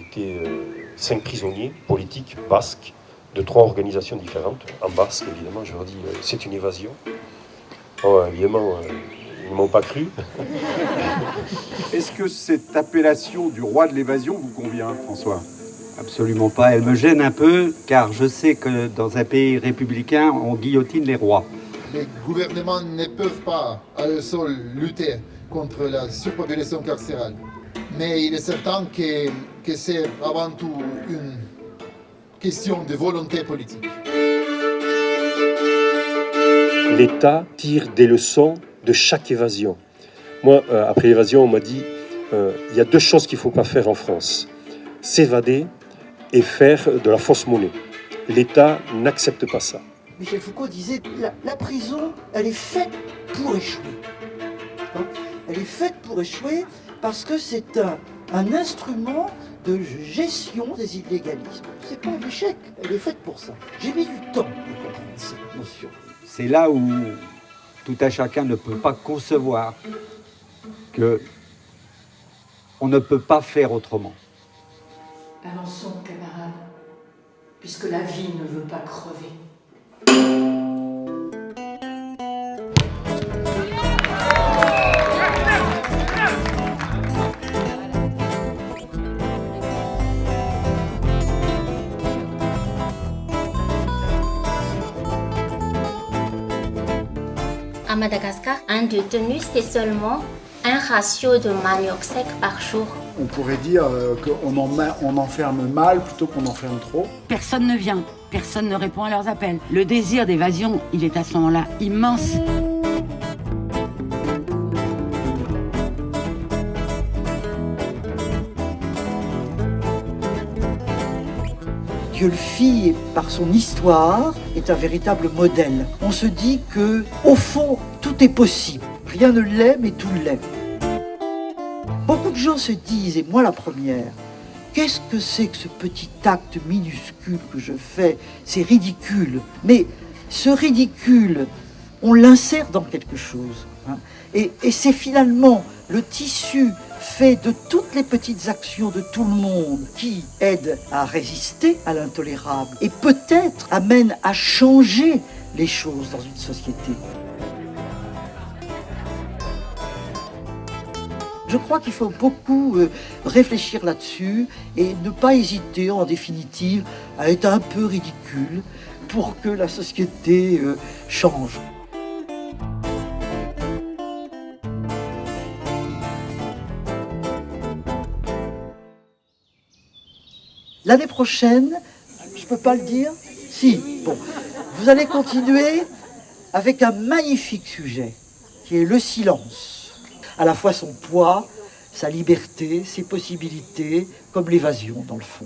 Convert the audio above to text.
été 5 prisonniers politiques basques de 3 organisations différentes. En basque, évidemment, je leur dis, c'est une évasion. Oh, évidemment, ils ne m'ont pas cru. Est-ce que cette appellation du roi de l'évasion vous convient, François ? Absolument pas. Elle me gêne un peu, car je sais que dans un pays républicain, on guillotine les rois. Les gouvernements ne peuvent pas, à eux seuls, lutter contre la surpopulation carcérale. Mais il est certain que c'est avant tout une question de volonté politique. L'État tire des leçons de chaque évasion. Moi, après l'évasion, on m'a dit il y a 2 choses qu'il ne faut pas faire en France. S'évader et faire de la fausse monnaie. L'État n'accepte pas ça. Michel Foucault disait la prison, elle est faite pour échouer. Hein, elle est faite pour échouer parce que c'est un instrument de gestion des illégalismes. C'est pas un échec, elle est faite pour ça. J'ai mis du temps à comprendre cette notion. C'est là où tout un chacun ne peut pas concevoir que on ne peut pas faire autrement. Avançons, camarades, puisque la vie ne veut pas crever. À Madagascar, un détenu, c'est seulement un ratio de manioc sec par jour. On pourrait dire qu'on enferme mal plutôt qu'on enferme trop. Personne ne vient, personne ne répond à leurs appels. Le désir d'évasion, il est à ce moment-là immense. Dieulfi, par son histoire, est un véritable modèle. On se dit que, au fond, tout est possible. Rien ne l'est, mais tout l'est. Beaucoup de gens se disent, et moi la première, qu'est-ce que c'est que ce petit acte minuscule que je fais? C'est ridicule. Mais ce ridicule, on l'insère dans quelque chose. Hein. Et c'est finalement le tissu fait de toutes les petites actions de tout le monde qui aident à résister à l'intolérable et peut-être amènent à changer les choses dans une société. Je crois qu'il faut beaucoup réfléchir là-dessus et ne pas hésiter, en définitive, à être un peu ridicule pour que la société change. L'année prochaine, je peux pas le dire? Si, bon. Vous allez continuer avec un magnifique sujet, qui est le silence. À la fois son poids, sa liberté, ses possibilités, comme l'évasion dans le fond.